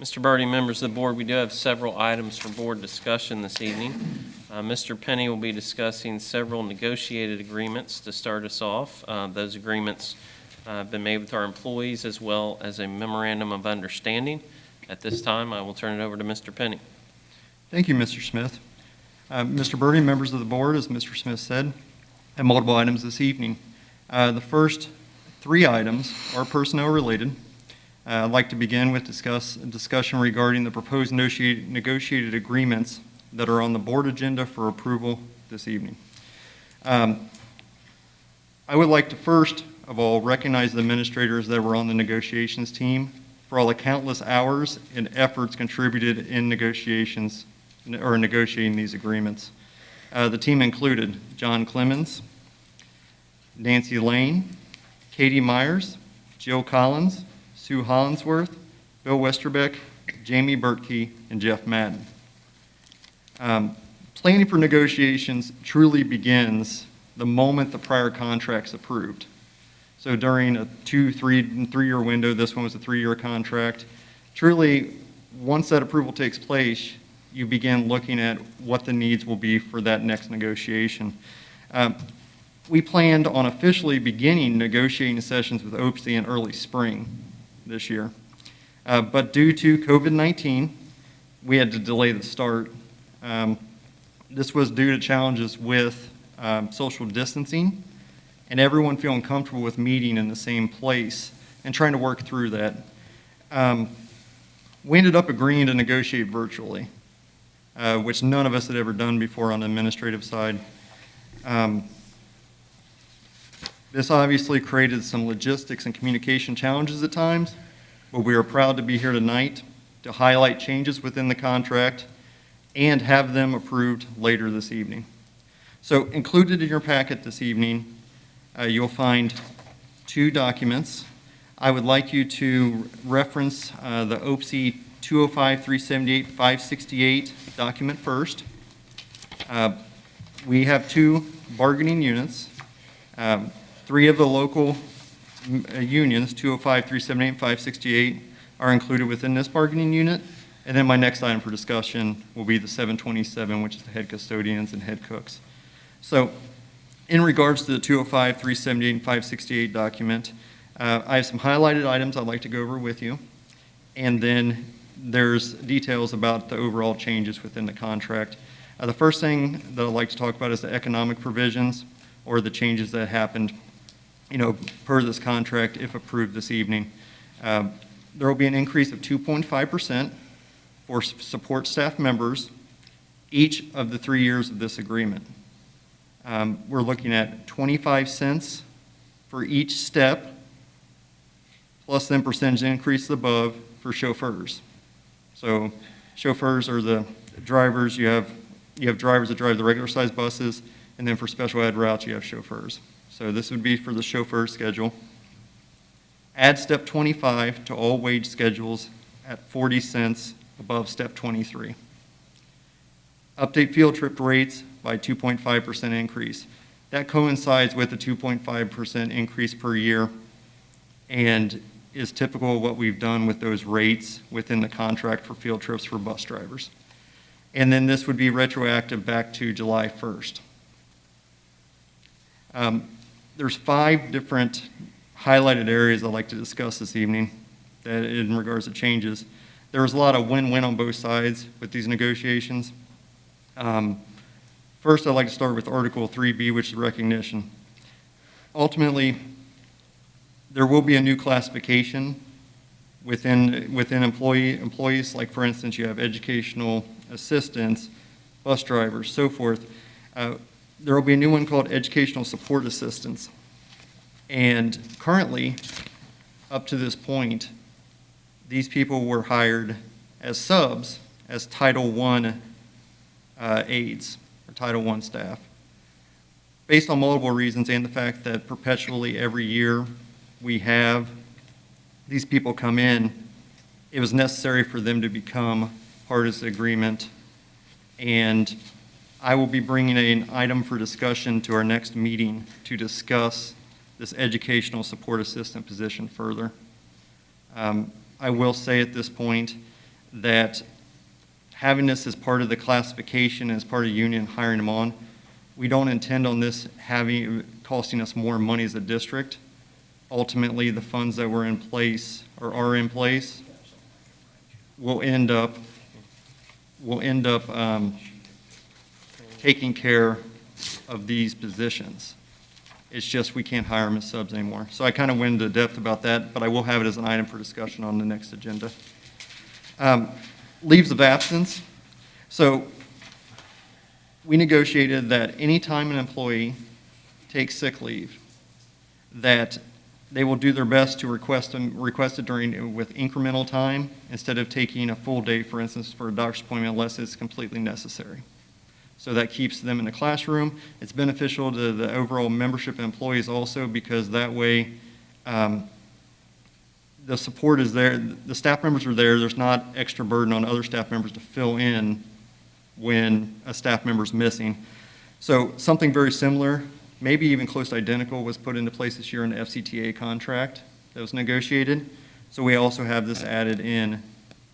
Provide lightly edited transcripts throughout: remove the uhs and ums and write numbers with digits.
Mr. Birdie, members of the board, we do have several items for board discussion this evening. Mr. Penny will be discussing several negotiated agreements to start us off. Those agreements have been made with our employees as well as a memorandum of understanding. At this time, I will turn it over to Mr. Penny. Thank you, Mr. Smith. Mr. Birdie, members of the board, as Mr. Smith said, have multiple items this evening. The first three items are personnel related. I'd like to begin with discussion regarding the proposed negotiated agreements that are on the board agenda for approval this evening. I would like to first of all recognize the administrators that were on the negotiations team for all the countless hours and efforts contributed in negotiations or negotiating these agreements. The team included John Clemens, Nancy Lane, Katie Myers, Jill Collins, Sue Hollinsworth, Bill Westerbeck, Jamie Bertkey, and Jeff Madden. Planning for negotiations truly begins the moment the prior contract's approved. So during a three-year window, this one was a 3-year contract. Truly, once that approval takes place, you begin looking at what the needs will be for that next negotiation. We planned on officially beginning negotiating sessions with OPSI in early spring this year. But due to COVID-19, we had to delay the start. This was due to challenges with social distancing and everyone feeling comfortable with meeting in the same place and trying to work through that. We ended up agreeing to negotiate virtually, which none of us had ever done before on the administrative side. This obviously created some logistics and communication challenges at times, but we are proud to be here tonight to highlight changes within the contract and have them approved later this evening. So included in your packet this evening, you'll find two documents. I would like you to reference the OPSI 205-378-568 document first. We have two bargaining units. 3 of the local unions, 205, 378, and 568, are included within this bargaining unit. And then my next item for discussion will be the 727, which is the head custodians and head cooks. So in regards to the 205, 378, and 568 document, I have some highlighted items I'd like to go over with you. And then there's details about the overall changes within the contract. The first thing that I'd like to talk about is the economic provisions or the changes that happened per this contract, if approved this evening. There will be an increase of 2.5% for support staff members each of the 3 years of this agreement. We're looking at 25 cents for each step, plus then percentage increase above for chauffeurs. So chauffeurs are the drivers. You have drivers that drive the regular size buses, and then for special ed routes, you have chauffeurs. So this would be for the chauffeur schedule. Add step 25 to all wage schedules at 40 cents above step 23. Update field trip rates by 2.5% increase. That coincides with the 2.5% increase per year and is typical of what we've done with those rates within the contract for field trips for bus drivers. And then this would be retroactive back to July 1st. There's 5 different highlighted areas I'd like to discuss this evening that in regards to changes. There was a lot of win-win on both sides with these negotiations. First, I'd like to start with Article 3B, which is recognition. Ultimately, there will be a new classification within employees. Like, for instance, you have educational assistants, bus drivers, so forth. There will be a new one called educational support assistants. And currently, up to this point, these people were hired as subs, as Title I aides, or Title I staff. Based on multiple reasons and the fact that perpetually every year we have these people come in, it was necessary for them to become part of this agreement. And I will be bringing an item for discussion to our next meeting to discuss this educational support assistant position further. I will say at this point, that having this as part of the classification, as part of the union, hiring them on, we don't intend on this costing us more money as a district. Ultimately, the funds that were in place or are in place will end up taking care of these positions. It's just we can't hire them as subs anymore. So I kind of went into depth about that, but I will have it as an item for discussion on the next agenda. Leaves of absence. So we negotiated that anytime an employee takes sick leave, that they will do their best to request it with incremental time instead of taking a full day, for instance, for a doctor's appointment unless it's completely necessary. So that keeps them in the classroom. It's beneficial to the overall membership employees also because that way the support is there, the staff members are there, there's not extra burden on other staff members to fill in when a staff member's missing. So something very similar, maybe even close to identical, was put into place this year in the FCTA contract that was negotiated. So we also have this added in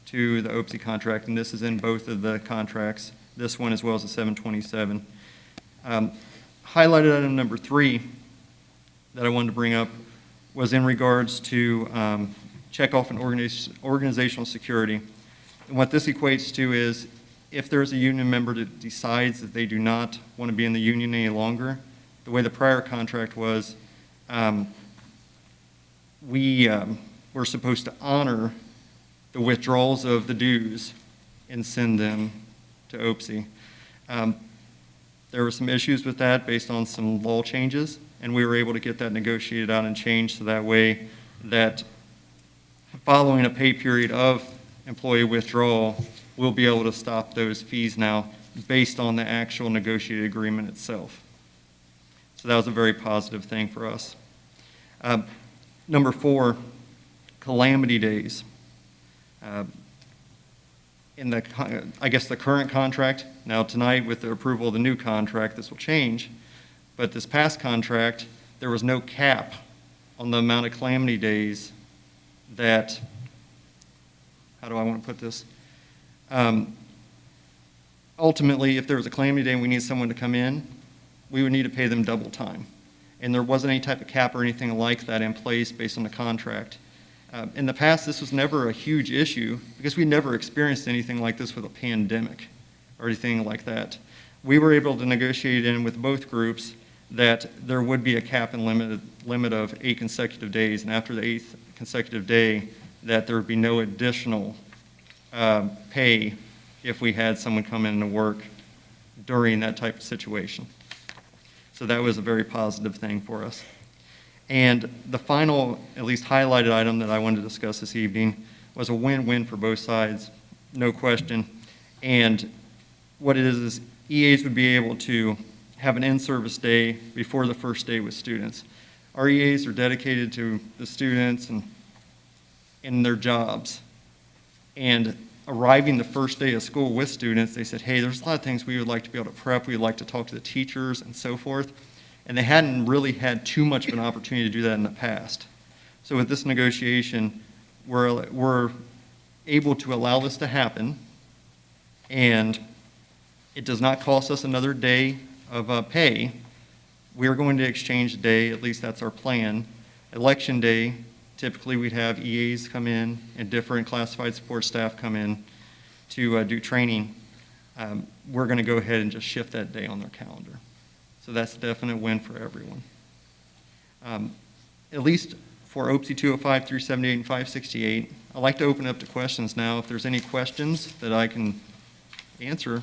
to the OPSI contract, and this is in both of the contracts, this one as well as the 727. Highlighted item number 3 that I wanted to bring up was in regards to check off and organizational security. And what this equates to is if there's a union member that decides that they do not want to be in the union any longer, the way the prior contract was, we were supposed to honor the withdrawals of the dues and send them to OPSI. There were some issues with that based on some law changes, and we were able to get that negotiated out and changed so that way that following a pay period of employee withdrawal, we'll be able to stop those fees now based on the actual negotiated agreement itself. So that was a very positive thing for us. Number 4, calamity days. In the, I guess the current contract, now tonight with the approval of the new contract, this will change, but this past contract, there was no cap on the amount of calamity days that, how do I want to put this? Ultimately, if there was a calamity day and we need someone to come in, we would need to pay them double time. And there wasn't any type of cap or anything like that in place based on the contract. In the past, this was never a huge issue because we never experienced anything like this with a pandemic or anything like that. We were able to negotiate in with both groups that there would be a cap and limit of 8 consecutive days, and after the 8th consecutive day, that there would be no additional pay if we had someone come in to work during that type of situation. So that was a very positive thing for us. And the final, at least highlighted item that I wanted to discuss this evening was a win-win for both sides, no question. And what it is EAs would be able to have an in-service day before the first day with students. Our EAs are dedicated to the students and in their jobs. And arriving the first day of school with students, they said, hey, there's a lot of things we would like to be able to prep. We'd like to talk to the teachers and so forth. And they hadn't really had too much of an opportunity to do that in the past. So with this negotiation, we're able to allow this to happen, and it does not cost us another day of pay. We're going to exchange a day, at least that's our plan. Election day, typically we'd have EAs come in and different classified support staff come in to do training. We're going to go ahead and just shift that day on their calendar. So that's a definite win for everyone. At least for OPSI 205, 378, and 568, I'd like to open up to questions now. If there's any questions that I can answer,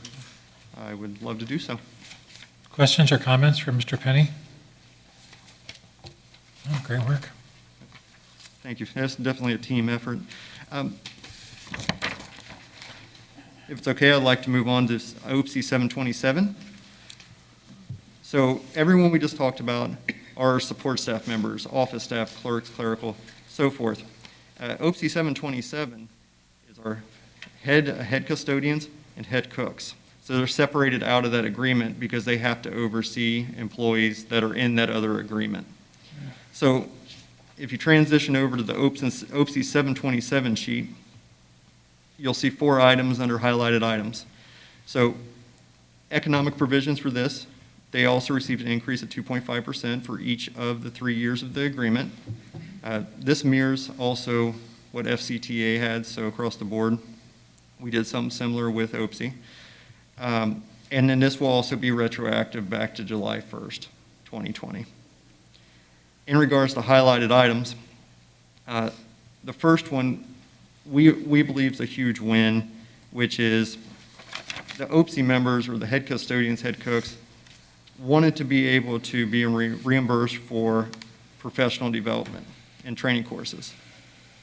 I would love to do so. Questions or comments for Mr. Penny? Oh, great work. Thank you. That's definitely a team effort. If it's okay, I'd like to move on to OPSI 727. So everyone we just talked about are support staff members, office staff, clerks, clerical, so forth. OPSI 727 is our head custodians and head cooks. So they're separated out of that agreement because they have to oversee employees that are in that other agreement. So if you transition over to the OPSI 727 sheet, you'll see 4 items under highlighted items. So economic provisions for this, they also received an increase of 2.5% for each of the 3 years of the agreement. This mirrors also what FCTA had, so across the board, we did something similar with OPSI. And then this will also be retroactive back to July 1st, 2020. In regards to highlighted items, the first one we believe is a huge win, which is the OPSI members or the head custodians, head cooks, wanted to be able to be reimbursed for professional development and training courses.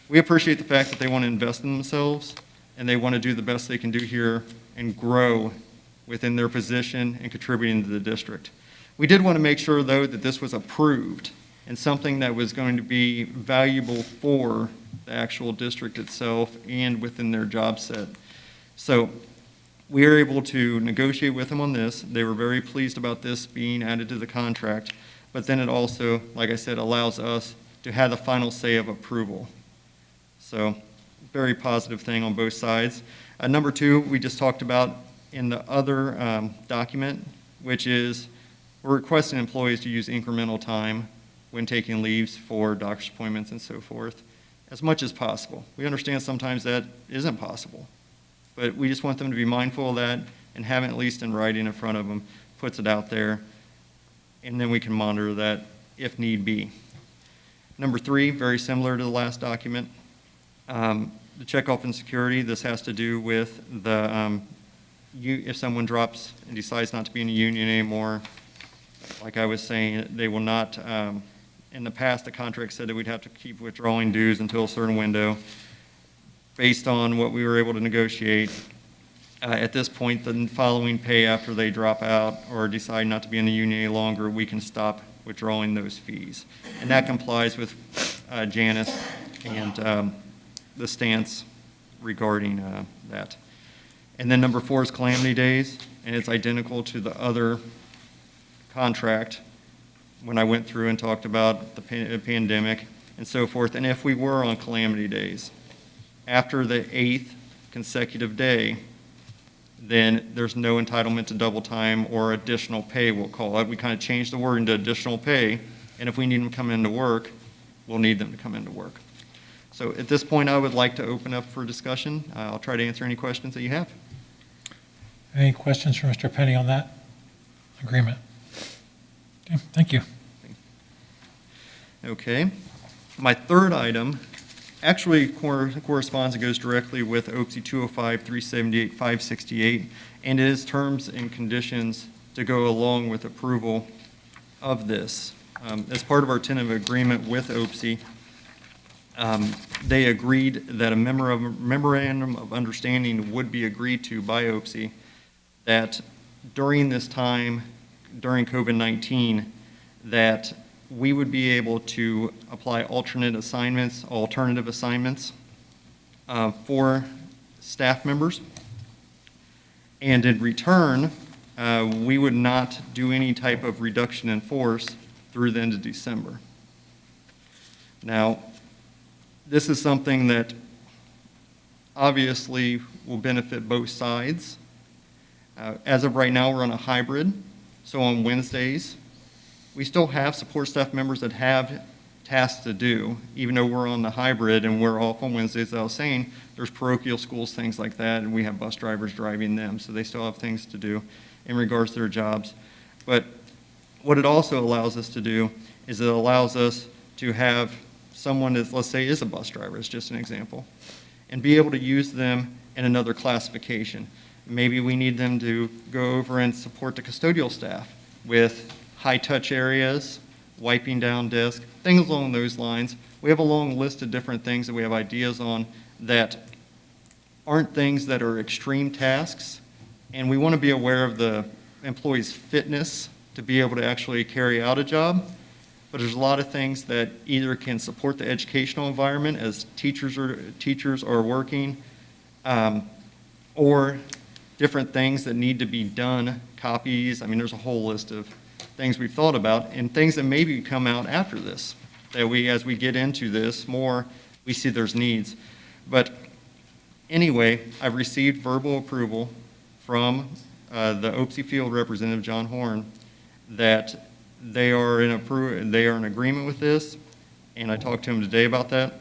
We appreciate the fact that they want to invest in themselves and they want to do the best they can do here and grow within their position and contributing to the district. We did want to make sure, though, that this was approved and something that was going to be valuable for the actual district itself and within their job set. So we were able to negotiate with them on this. They were very pleased about this being added to the contract, but then it also, like I said, allows us to have the final say of approval. So very positive thing on both sides. Number 2, we just talked about in the other document, which is we're requesting employees to use incremental time when taking leaves for doctor's appointments and so forth, as much as possible. We understand sometimes that isn't possible, but we just want them to be mindful of that and have it at least in writing in front of them, puts it out there, and then we can monitor that if need be. Number 3, very similar to the last document, the checkoff and security. This has to do with the if someone drops and decides not to be in a union anymore, like I was saying, they will not, in the past, the contract said that we'd have to keep withdrawing dues until a certain window. Based on what we were able to negotiate, at this point, the following pay after they drop out or decide not to be in the union any longer, we can stop withdrawing those fees. And that complies with Janice and the stance regarding that. And then number 4 is calamity days, and it's identical to the other contract when I went through and talked about the pandemic and so forth. And if we were on calamity days, after the 8th consecutive day, then there's no entitlement to double time or additional pay, we'll call it. We kind of changed the word into additional pay, and if we need them to come into work, we'll need them to come into work. So at this point, I would like to open up for discussion. I'll try to answer any questions that you have. Any questions for Mr. Penny on that agreement? Okay, thank you. Okay. My third item actually corresponds and goes directly with OPSI 205, 378, 568, and it is terms and conditions to go along with approval of this. As part of our tentative agreement with OPSI, they agreed that a memorandum of understanding would be agreed to by OPSI that during this time, during COVID-19, that we would be able to apply alternative assignments for staff members. And in return, we would not do any type of reduction in force through the end of December. Now, this is something that obviously will benefit both sides. As of right now, we're on a hybrid. So on Wednesdays, we still have support staff members that have tasks to do, even though we're on the hybrid and we're off on Wednesdays. As I was saying, there's parochial schools, things like that, and we have bus drivers driving them, so they still have things to do in regards to their jobs. But what it also allows us to do is it allows us to have someone that, let's say, is a bus driver, is just an example, and be able to use them in another classification. Maybe we need them to go over and support the custodial staff with high-touch areas, wiping down desks, things along those lines. We have a long list of different things that we have ideas on that aren't things that are extreme tasks, and we want to be aware of the employee's fitness to be able to actually carry out a job. But there's a lot of things that either can support the educational environment as teachers are working, or different things that need to be done, copies. I mean, there's a whole list of things we've thought about and things that maybe come out after this, that we, as we get into this more, we see there's needs. But Anyway, I've received verbal approval from the Opie Field representative, John Horn, that they are in agreement with this, and I talked to him today about that.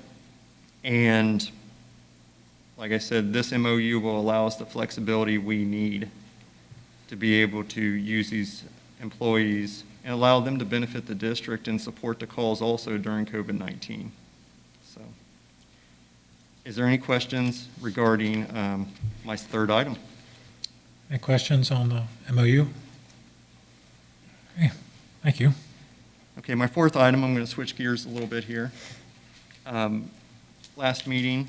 And like I said, this MOU will allow us the flexibility we need to be able to use these employees and allow them to benefit the district and support the calls also during COVID-19. So, is there any questions regarding my third item? Any questions on the MOU? Okay, thank you. Okay, my fourth item, I'm going to switch gears a little bit here. Last meeting,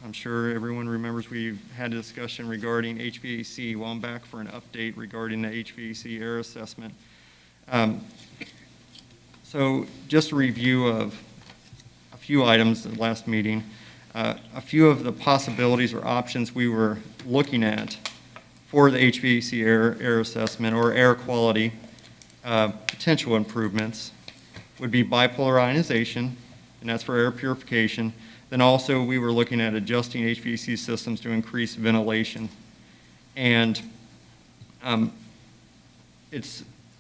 I'm sure everyone remembers we had a discussion regarding HVAC. Well, I'm back for an update regarding the HVAC air assessment. So just a review of a few items at the last meeting. A few of the possibilities or options we were looking at for the HVAC air assessment or air quality potential improvements would be bipolar ionization, and that's for air purification. Then also we were looking at adjusting HVAC systems to increase ventilation. And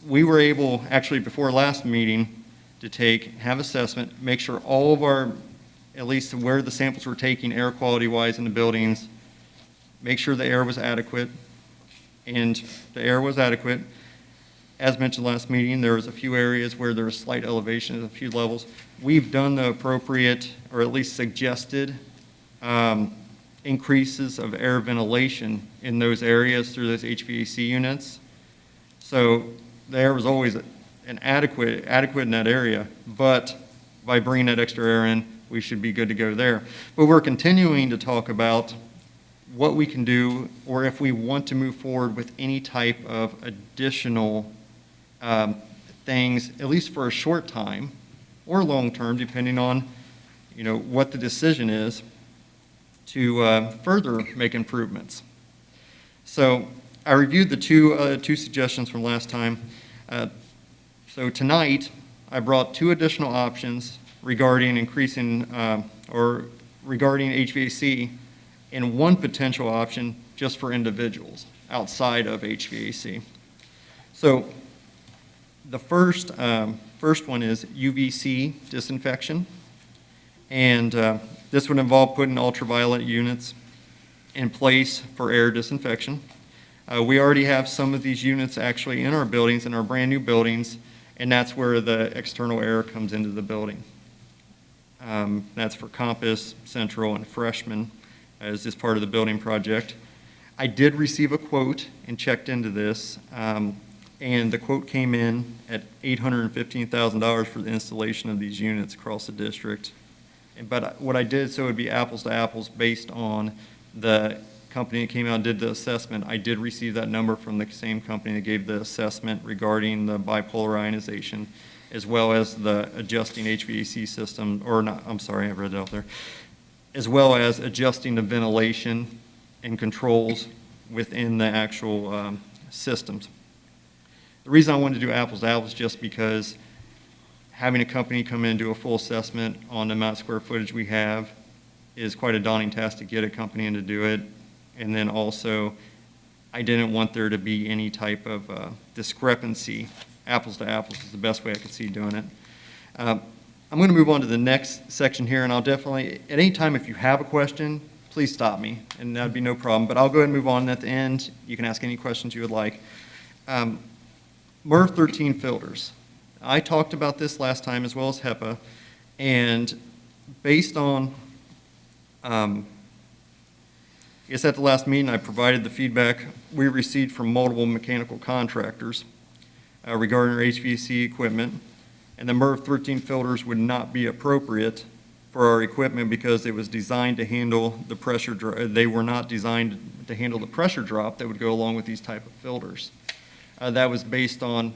we were able, actually before last meeting, to have assessment, make sure all of our, at least where the samples were taking air quality-wise in the buildings, make sure the air was adequate. And the air was adequate. As mentioned last meeting, there was a few areas where there was slight elevation at a few levels. We've done the appropriate, or at least suggested, increases of air ventilation in those areas through those HVAC units. So the air was always adequate in that area, but by bringing that extra air in, we should be good to go there. But we're continuing to talk about what we can do, or if we want to move forward with any type of additional things, at least for a short time or long term, depending on what the decision is, to further make improvements. So I reviewed the two suggestions from last time. So tonight I brought two additional options regarding increasing or regarding HVAC, and one potential option just for individuals outside of HVAC. So the first one is UVC disinfection, and this would involve putting ultraviolet units in place for air disinfection. We already have some of these units actually in our buildings, in our brand new buildings, and that's where the external air comes into the building. That's for Compass, Central, and Freshman as this part of the building project. I did receive a quote and checked into this, and the quote came in at $815,000 for the installation of these units across the district. But what I did, so it would be apples to apples based on the company that came out and did the assessment. I did receive that number from the same company that gave the assessment regarding the bipolar ionization, as well as the adjusting HVAC system, or not, I'm sorry, I read it out there, as well as adjusting the ventilation and controls within the actual systems. The reason I wanted to do apples to apples is just because having a company come in and do a full assessment on the amount of square footage we have is quite a daunting task to get a company in to do it. And then also, I didn't want there to be any type of discrepancy. Apples to apples is the best way I could see doing it. I'm going to move on to the next section here, and I'll definitely, at any time if you have a question, please stop me, and that would be no problem. But I'll go ahead and move on, and at the end, you can ask any questions you would like. MERV 13 filters. I talked about this last time as well as HEPA, and based on, I guess at the last meeting I provided the feedback we received from multiple mechanical contractors regarding our HVAC equipment, and the MERV 13 filters would not be appropriate for our equipment because it was designed to handle the pressure drop. They were not designed to handle the pressure drop that would go along with these type of filters. That was based on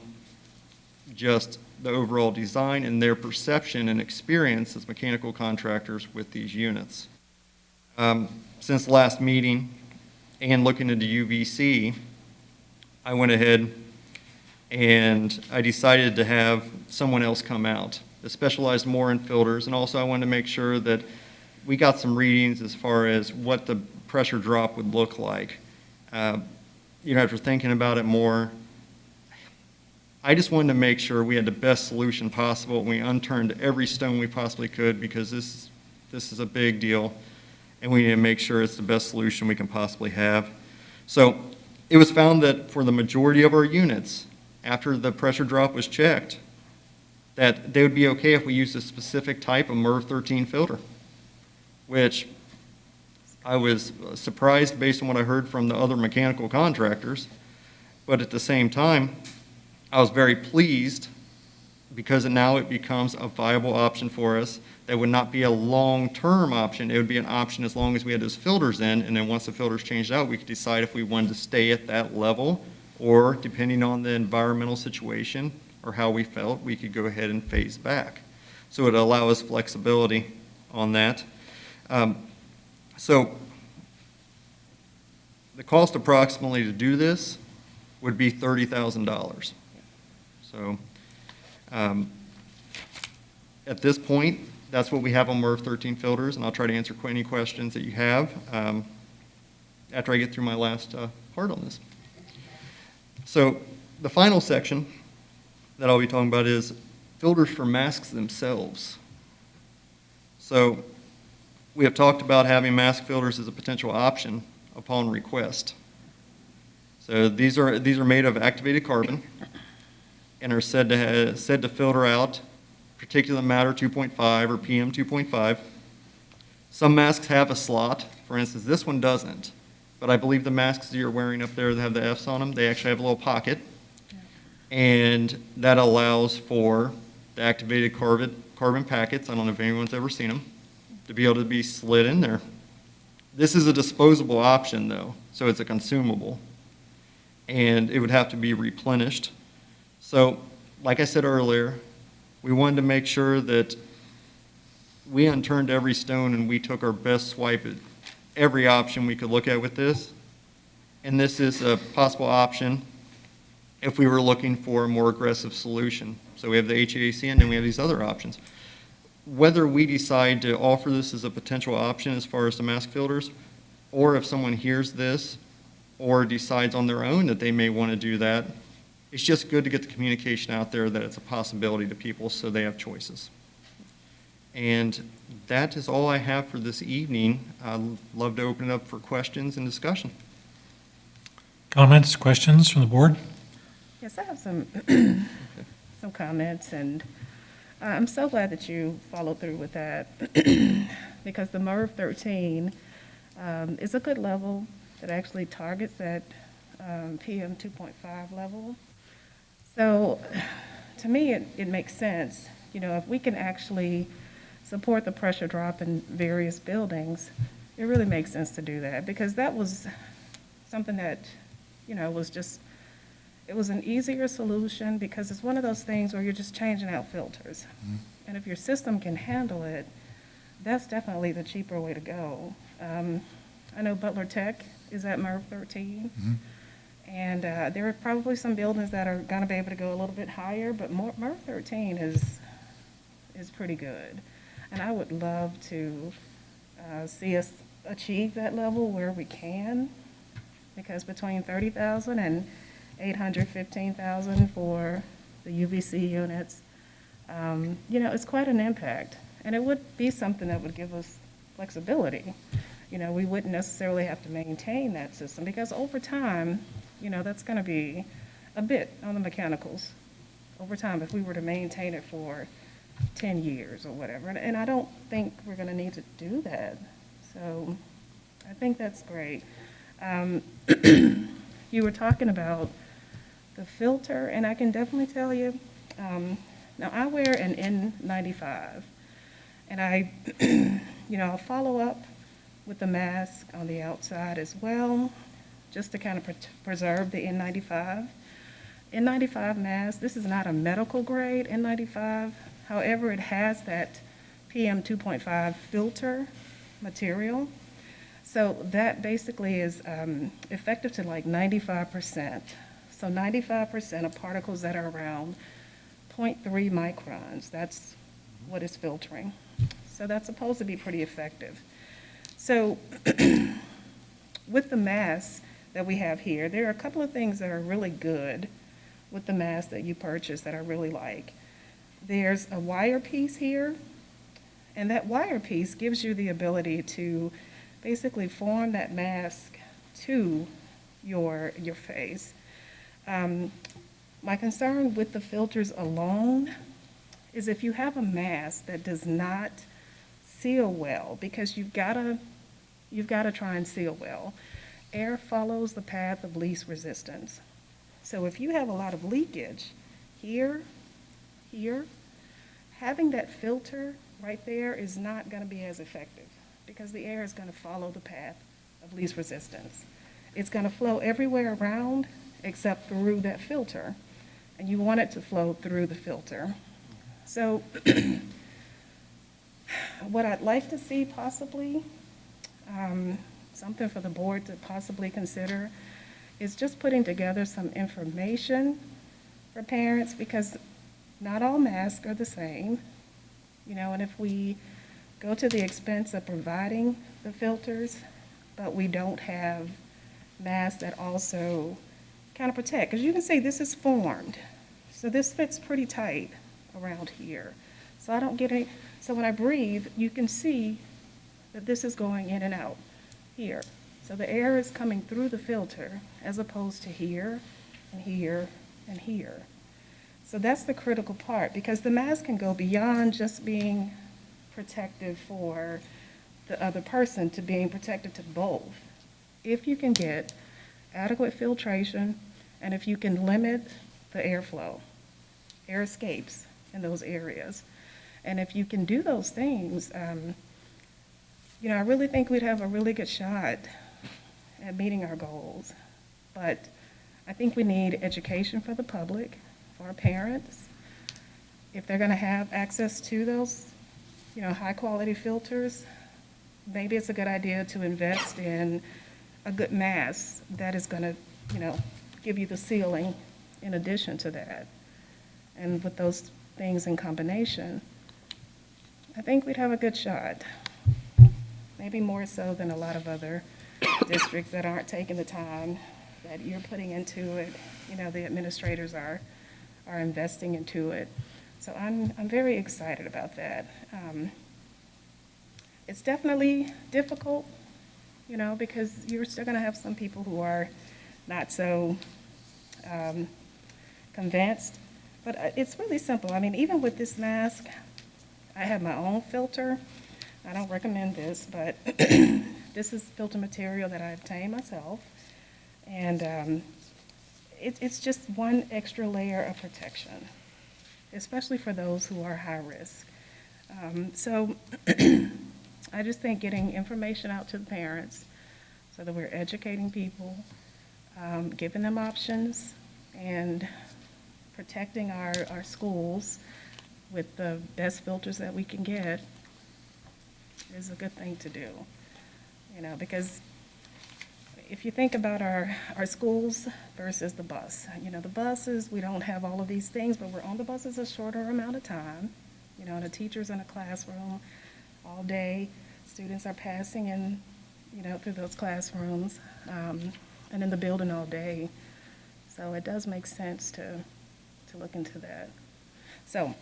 just the overall design and their perception and experience as mechanical contractors with these units. Since the last meeting and looking into UVC, I went ahead and I decided to have someone else come out that specialized more in filters, and also I wanted to make sure that we got some readings as far as what the pressure drop would look like. After thinking about it more, I just wanted to make sure we had the best solution possible. We unturned every stone we possibly could because this is a big deal, and we need to make sure it's the best solution we can possibly have. So it was found that for the majority of our units, after the pressure drop was checked, that they would be okay if we used a specific type of MERV 13 filter, which I was surprised based on what I heard from the other mechanical contractors. But at the same time, I was very pleased because now it becomes a viable option for us. That would not be a long-term option. It would be an option as long as we had those filters in, and then once the filters changed out, we could decide if we wanted to stay at that level, or depending on the environmental situation or how we felt, we could go ahead and phase back. So it would allow us flexibility on that. So the cost approximately to do this would be $30,000. So at this point, that's what we have on MERV 13 filters, and I'll try to answer any questions that you have after I get through my last part on this. So the final section that I'll be talking about is filters for masks themselves. So we have talked about having mask filters as a potential option upon request. So these are made of activated carbon and are said to filter out particulate matter 2.5 or PM 2.5. Some masks have a slot. For instance, this one doesn't. But I believe the masks that you're wearing up there that have the Fs on them, they actually have a little pocket. And that allows for the activated carbon packets, I don't know if anyone's ever seen them, to be able to be slid in there. This is a disposable option though, so it's a consumable. And it would have to be replenished. So, like I said earlier, we wanted to make sure that we unturned every stone and we took our best swipe at every option we could look at with this. And this is a possible option if we were looking for a more aggressive solution. So we have the HVAC and then we have these other options. Whether we decide to offer this as a potential option as far as the mask filters, or if someone hears this or decides on their own that they may want to do that, it's just good to get the communication out there that it's a possibility to people so they have choices. And that is all I have for this evening. I'd love to open it up for questions and discussion. Comments, questions from the board? Yes, I have some comments, and I'm so glad that you followed through with that because the MERV 13 is a good level that actually targets that PM 2.5 level. So to me, it makes sense. If we can actually support the pressure drop in various buildings, it really makes sense to do that because that was something that, it was an easier solution because it's one of those things where you're just changing out filters. Mm-hmm. And if your system can handle it, that's definitely the cheaper way to go. I know Butler Tech is at MERV 13. Mm-hmm. And there are probably some buildings that are going to be able to go a little bit higher, but MERV 13 is pretty good. And I would love to see us achieve that level where we can, because between 30,000 and 815,000 for the UVC units, it's quite an impact. And it would be something that would give us flexibility. We wouldn't necessarily have to maintain that system because over time, that's going to be a bit on the mechanicals over time if we were to maintain it for 10 years or whatever. And I don't think we're going to need to do that. So I think that's great. You were talking about the filter, and I can definitely tell you, now I wear an N95, and I'll follow up with the mask on the outside as well, just to kind of preserve the N95. N95 mask, this is not a medical grade N95, however, it has that PM 2.5 filter material. So that basically is effective to like 95%. So 95% of particles that are around 0.3 microns, that's what it's filtering. So that's supposed to be pretty effective. So with the mask that we have here, there are a couple of things that are really good with the mask that you purchase that I really like. There's a wire piece here, and that wire piece gives you the ability to basically form that mask to your face. My concern with the filters alone is if you have a mask that does not seal well, because you've got to try and seal well. Air follows the path of least resistance. So if you have a lot of leakage here, having that filter right there is not going to be as effective because the air is going to follow the path of least resistance. It's going to flow everywhere around except through that filter, and you want it to flow through the filter. So what I'd like to see possibly, something for the board to possibly consider, is just putting together some information for parents, because not all masks are the same. And if we go to the expense of providing the filters, but we don't have masks that also kind of protect, because you can see this is formed. So this fits pretty tight around here. So I don't get any, so when I breathe, you can see that this is going in and out here. So the air is coming through the filter as opposed to here and here and here. So that's the critical part, because the mask can go beyond just being protective for the other person to being protective to both. If you can get adequate filtration, and if you can limit the airflow, air escapes in those areas. And if you can do those things, I really think we'd have a really good shot at meeting our goals. But I think we need education for the public, for our parents. If they're going to have access to those, high-quality filters, maybe it's a good idea to invest in a good mask that is going to, give you the sealing in addition to that. And with those things in combination, I think we'd have a good shot. Maybe more so than a lot of other districts that aren't taking the time that you're putting into it. The administrators are investing into it. So I'm very excited about that. It's definitely difficult, because you're still going to have some people who are not so convinced. But it's really simple. I mean, even with this mask, I have my own filter. I don't recommend this, but this is filter material that I obtained myself. And it's just one extra layer of protection, especially for those who are high risk. So I just think getting information out to the parents so that we're educating people, giving them options, and protecting our schools with the best filters that we can get is a good thing to do. Because if you think about our schools versus the bus, the buses, we don't have all of these things, but we're on the buses a shorter amount of time. And the teacher's in a classroom all day. Students are passing in, through those classrooms, and in the building all day. So it does make sense to look into that. So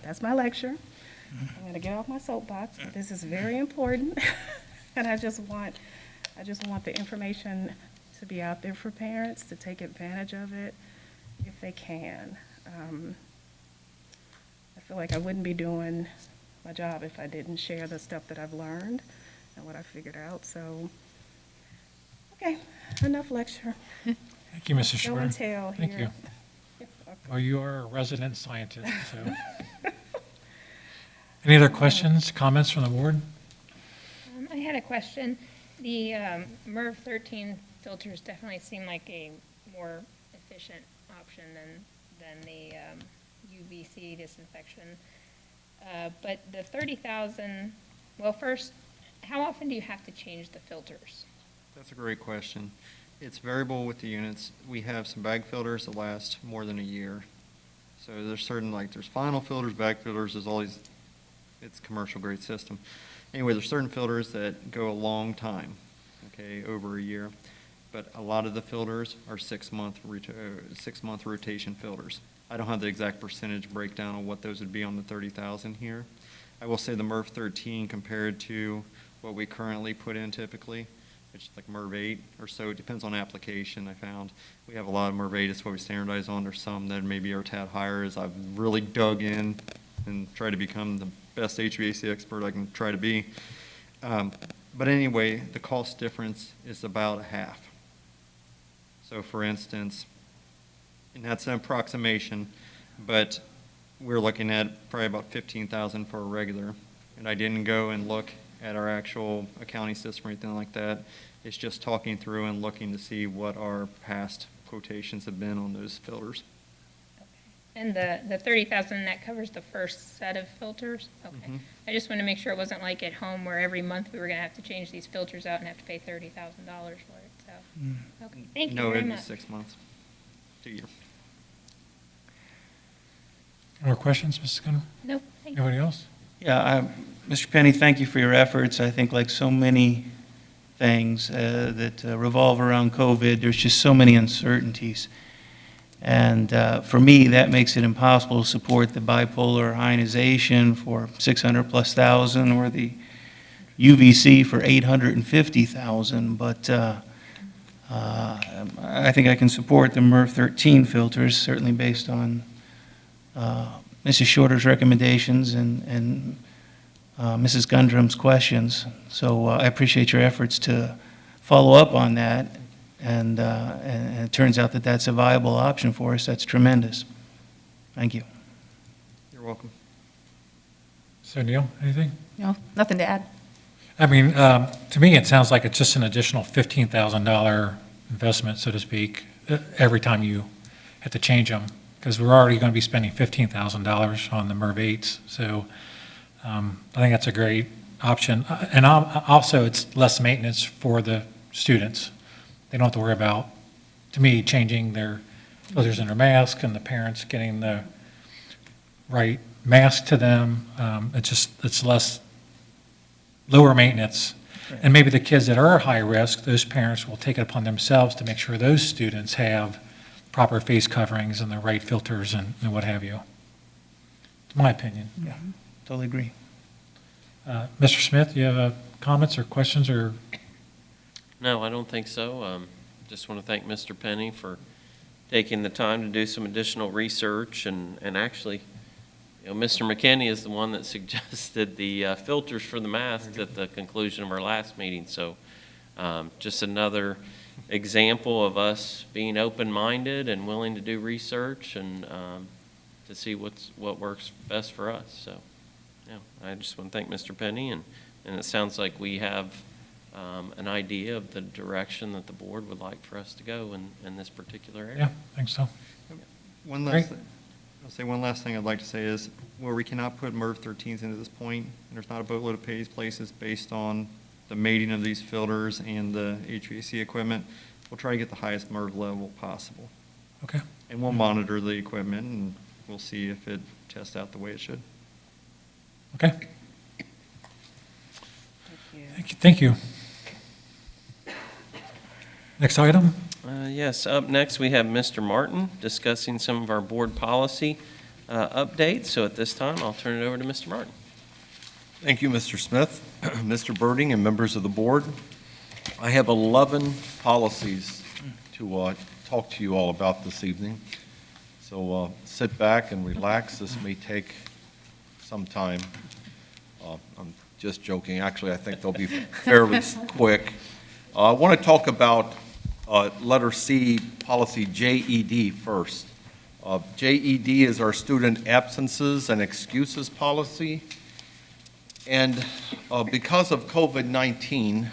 that's my lecture. I'm going to get off my soapbox, but this is very important. And I just want the information to be out there for parents to take advantage of it if they can. I feel like I wouldn't be doing my job if I didn't share the stuff that I've learned and what I figured out. So, okay, enough lecture. Thank you, Mrs. Show Schwer. and tell Thank here. you. Well, you are a resident scientist, so. Any other questions, comments from the board? I had a question. The MERV 13 filters definitely seem like a more efficient option than the UVC disinfection. But the 30,000, well, first, how often do you have to change the filters? That's a great question. It's variable with the units. We have some bag filters that last more than a year. So there's certain, there's final filters, bag filters, there's all these, it's a commercial grade system. Anyway, there's certain filters that go a long time. okay, over a year. But a lot of the filters are 6-month rotation filters. I don't have the exact percentage breakdown on what those would be on the 30,000 here. I will say the MERV 13 compared to what we currently put in typically, which is like MERV 8 or so, it depends on application, I found. We have a lot of MERV 8, it's what we standardize on. There's some that maybe are a tad higher as I've really dug in and tried to become the best HVAC expert I can try to be. But anyway, the cost difference is about a half. So for instance, and that's an approximation, but we're looking at probably about 15,000 for a regular. And I didn't go and look at our actual accounting system or anything like that. It's just talking through and looking to see what our past quotations have been on those filters. And the 30,000, that covers the first set of filters? Okay. Mhm. I just want to make sure it wasn't like at home where every month we were going to have to change these filters out and have to pay $30,000 for it, so. Okay, thank you No, very it'd be much. 6 months to a year. Any more questions, Mrs. Gunner? Nope, thank you. Anybody else? Yeah, Mr. Penny, thank you for your efforts. I think like so many things that revolve around COVID, there's just so many uncertainties. And for me, that makes it impossible to support the bipolar ionization for 600+ thousand or the UVC for 850,000. But I think I can support the MERV 13 filters, certainly based on Mrs. Shorter's recommendations and Mrs. Gundram's questions. So I appreciate your efforts to follow up on that. And it turns out that that's a viable option for us. That's tremendous. Thank you. You're welcome. So Neil, anything? No, nothing to add. I mean, to me, it sounds like it's just an additional $15,000 investment, so to speak, every time you have to change them, because we're already going to be spending $15,000 on the MERV 8s. So I think that's a great option. And also, it's less maintenance for the students. They don't have to worry about, to me, changing their filters in their mask and the parents getting the right mask to them. It's lower maintenance. And maybe the kids that are high risk, those parents will take it upon themselves to make sure those students have proper face coverings and the right filters and what have you. It's my opinion. Yeah, totally agree. Mr. Smith, you have comments or questions or? No, I don't think so. Just want to thank Mr. Penny for taking the time to do some additional research, and actually, Mr. McKinney is the one that suggested the filters for the masks at the conclusion of our last meeting. So just another example of us being open-minded and willing to do research and to see what works best for us. So, I just want to thank Mr. Penny, and it sounds like we have an idea of the direction that the board would like for us to go in this particular area. Yeah, I think so. One Great. last thing. I'll say one last thing I'd like to say is where we cannot put MERV 13s into this point, and there's not a boatload of places based on the mating of these filters and the HVAC equipment, we'll try to get the highest MERV level possible. Okay. And we'll monitor the equipment and we'll see if it tests out the way it should. Okay. Thank you. Thank you. Next item? Yes, up next, we have Mr. Martin discussing some of our board policy updates. So at this time, I'll turn it over to Mr. Martin. Thank you, Mr. Smith, Mr. Birding, and members of the board. I have 11 policies to talk to you all about this evening. So sit back and relax. This may take some time. I'm just joking. Actually, I think they'll be fairly quick. I want to talk about letter C, policy JED first. JED is our student absences and excuses policy. And because of COVID-19,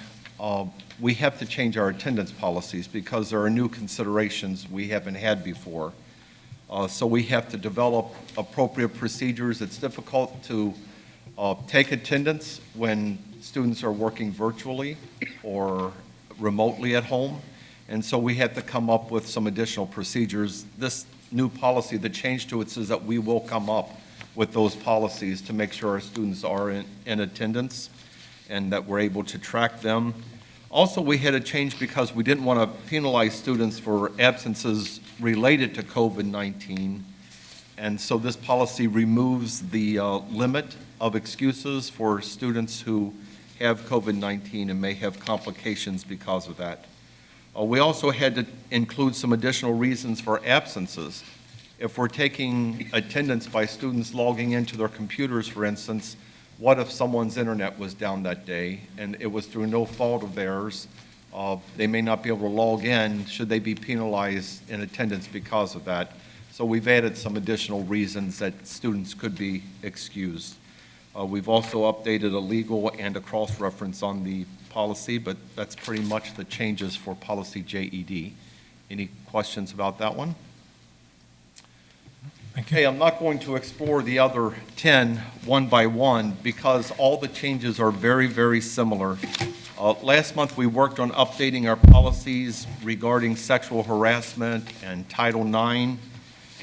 we have to change our attendance policies because there are new considerations we haven't had before. So we have to develop appropriate procedures. It's difficult to take attendance when students are working virtually or remotely at home. And so we had to come up with some additional procedures. This new policy, the change to it says that we will come up with those policies to make sure our students are in attendance and that we're able to track them. Also, we had a change because we didn't want to penalize students for absences related to COVID-19. And so this policy removes the limit of excuses for students who have COVID-19 and may have complications because of that. We also had to include some additional reasons for absences. If we're taking attendance by students logging into their computers, for instance, what if someone's internet was down that day and it was through no fault of theirs? They may not be able to log in. Should they be penalized in attendance because of that? So we've added some additional reasons that students could be excused. We've also updated a legal and a cross-reference on the policy, but that's pretty much the changes for policy JED. Any questions about that one? Thank you. Okay, I'm not going to explore the other 10 one by one because all the changes are very, very similar. Last month, we worked on updating our policies regarding sexual harassment and Title IX.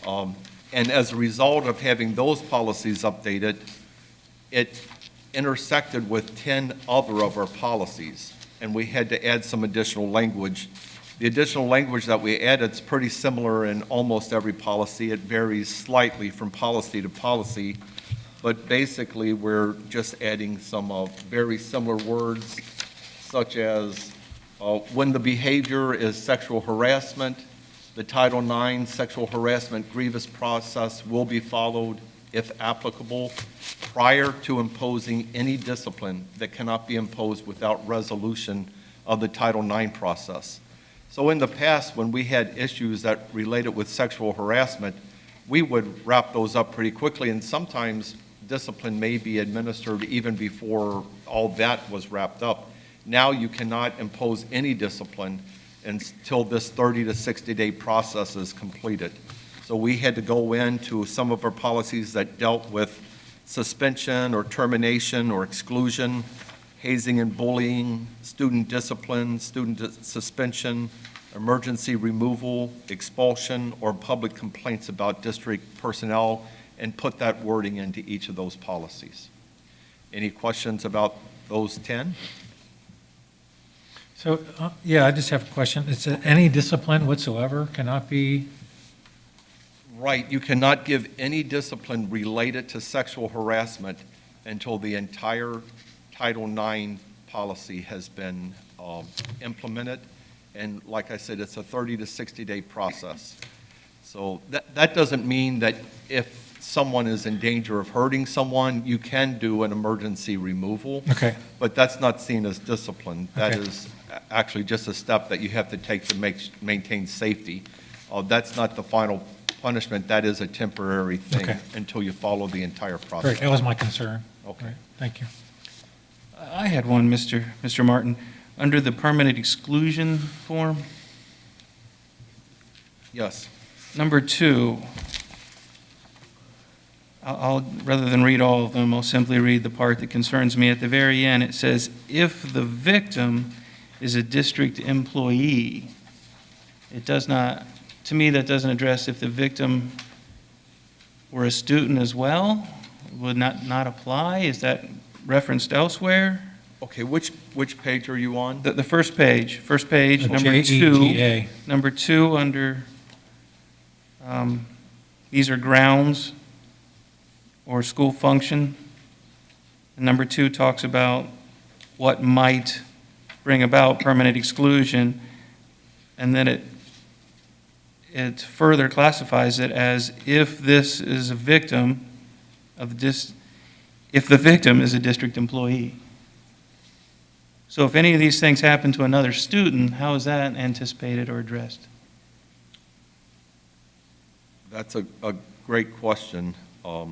And as a result of having those policies updated, it intersected with 10 other of our policies, and we had to add some additional language. The additional language that we added is pretty similar in almost every policy. It varies slightly from policy to policy, but basically we're just adding some very similar words, such as when the behavior is sexual harassment, the Title IX sexual harassment grievance process will be followed, if applicable, prior to imposing any discipline that cannot be imposed without resolution of the Title IX process. So in the past, when we had issues that related with sexual harassment, we would wrap those up pretty quickly, and sometimes discipline may be administered even before all that was wrapped up. Now you cannot impose any discipline until this 30 to 60-day process is completed. So we had to go into some of our policies that dealt with suspension or termination or exclusion, hazing and bullying, student discipline, student suspension, emergency removal, expulsion, or public complaints about district personnel, and put that wording into each of those policies. Any questions about those 10? So, yeah, I just have a question. It's any discipline whatsoever cannot be, Right, you cannot give any discipline related to sexual harassment until the entire Title IX policy has been implemented. And like I said, it's a 30 to 60-day process. So that doesn't mean that if someone is in danger of hurting someone, you can do an emergency removal. okay, But that's not seen as discipline. That Okay. is actually just a step that you have to take to maintain safety. That's not the final punishment. That is a temporary thing Okay. until you follow the entire process. great, that was my concern. Okay. Right, thank you. I had one, Mr. Martin. Under the permanent exclusion form, Yes. number 2, rather than read all of them, I'll simply read the part that concerns me. At the very end, it says, if the victim is a district employee. It does not, to me, that doesn't address if the victim were a student as well, would not apply? Is that referenced elsewhere? Okay, which page are you on? The first page, number 2. JEGA. Number 2, under, these are grounds or school function. And number 2 talks about what might bring about permanent exclusion, and then it further classifies it as if this is a victim of this, if the victim is a district employee. So if any of these things happen to another student, how is that anticipated or addressed? That's a great question. I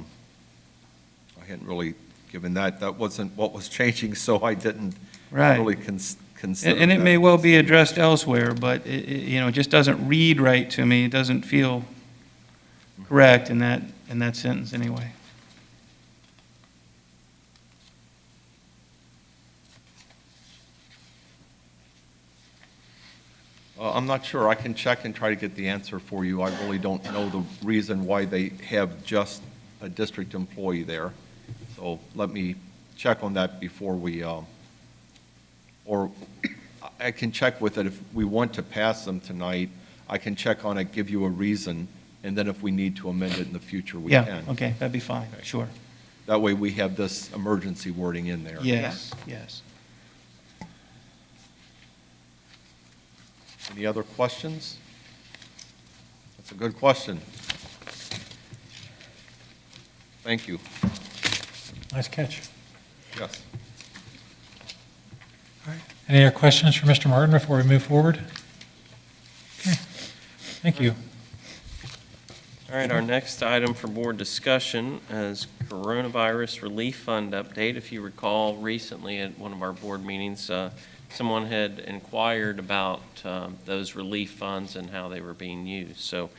hadn't really given that. That wasn't what was changing, so I didn't Right. really consider And it that. may well be addressed elsewhere, but it just doesn't read right to me. It doesn't feel correct in that sentence anyway. I'm not sure. I can check and try to get the answer for you. I really don't know the reason why they have just a district employee there. So let me check on that before we, or I can check with it. If we want to pass them tonight, I can check on it, give you a reason, and then if we need to amend it in the future, we Yeah, can. okay, that'd be fine, sure. That way, we have this emergency wording in there. Yes, yes. Any other questions? That's a good question. Thank you. Nice catch. Yes. All right. Any other questions for Mr. Martin before we move forward? Okay, thank you. All right, our next item for board discussion is coronavirus relief fund update. If you recall, recently at one of our board meetings, someone had inquired about those relief funds and how they were being used. So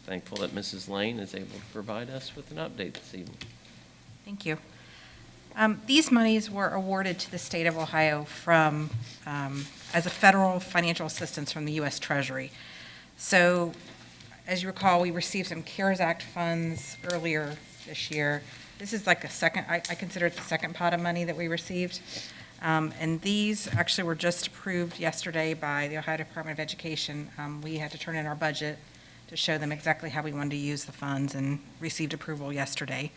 thankful that Mrs. Lane is able to provide us with an update this evening. Thank you. These monies were awarded to the state of Ohio from, as a federal financial assistance from the U.S. Treasury. So, as you recall, we received some CARES Act funds earlier this year. This is like a second, I consider it the second pot of money that we received. And these actually were just approved yesterday by the Ohio Department of Education. We had to turn in our budget to show them exactly how we wanted to use the funds and received approval yesterday.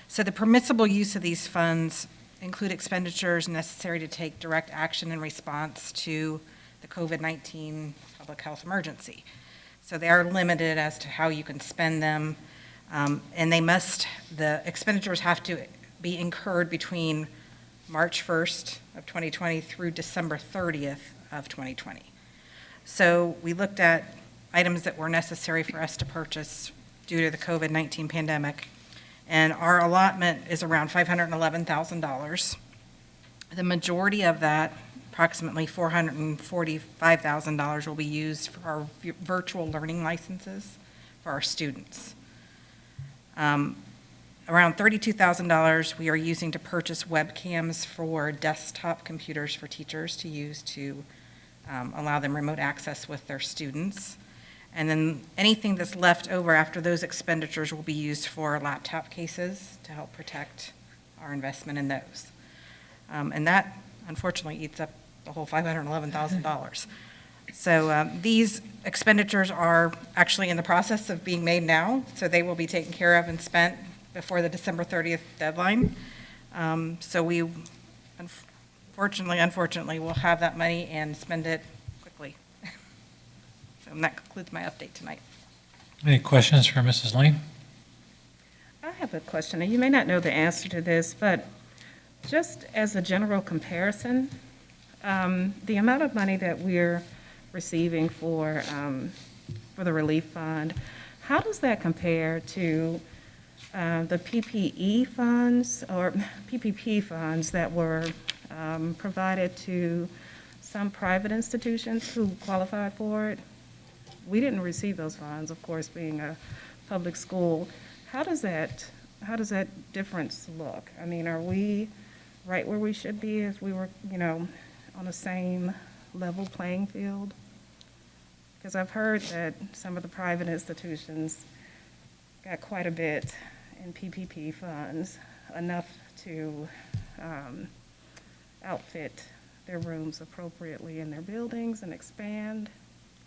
So the permissible use of these funds include expenditures necessary to take direct action in response to the COVID-19 public health emergency. So they are limited as to how you can spend them, and the expenditures have to be incurred between March 1st of 2020 through December 30th of 2020. So we looked at items that were necessary for us to purchase due to the COVID-19 pandemic, and our allotment is around $511,000. The majority of that, approximately $445,000, will be used for our virtual learning licenses for our students. Around $32,000 we are using to purchase webcams for desktop computers for teachers to use to allow them remote access with their students. And then anything that's left over after those expenditures will be used for laptop cases to help protect our investment in those. And that unfortunately eats up the whole $511,000. So these expenditures are actually in the process of being made now, so they will be taken care of and spent before the December 30th deadline. So we unfortunately will have that money and spend it quickly. So that concludes my update tonight. Any questions for Mrs. Lane? I have a question, and you may not know the answer to this, but just as a general comparison, the amount of money that we're receiving for the relief fund, how does that compare to the PPE funds or PPP funds that were provided to some private institutions who qualified for it? We didn't receive those funds, of course, being a public school. How does that difference look? I mean, are we right where we should be if we were, on the same level playing field? Because I've heard that some of the private institutions got quite a bit in PPP funds, enough to outfit their rooms appropriately in their buildings and expand.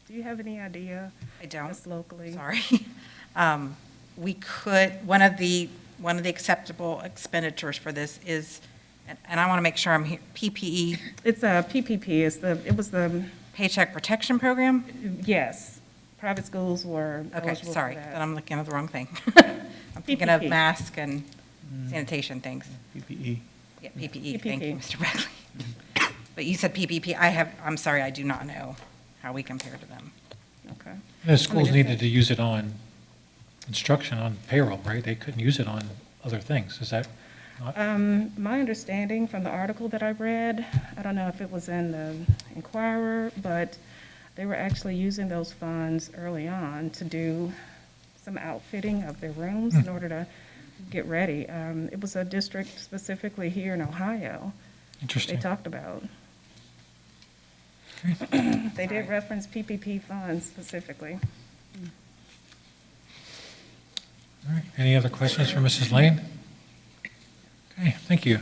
Do you have any idea? I don't. Just locally? Sorry. We could, one of the acceptable expenditures for this is, and I want to make sure I'm here, PPE, It's a PPP, it was the, Paycheck Protection Program? yes, private schools were Okay, eligible for sorry, that. then I'm looking at the wrong thing. I'm thinking of PPP. mask and sanitation things. PPE. Yeah, PPE, thank you, PPP. Mr. Bradley. But you said PPP, I'm sorry, I do not know how we compare to them. Okay. The schools just needed say- to use it on instruction on payroll, right? They couldn't use it on other things. Is that not? My understanding from the article that I read, I don't know if it was in the Inquirer, but they were actually using those funds early on to do some outfitting of their rooms in order to get ready. It was a district specifically here in Ohio they Interesting. talked about. Okay. They did reference PPP funds specifically. All right. Any other questions for Mrs. Lane? Okay, thank you.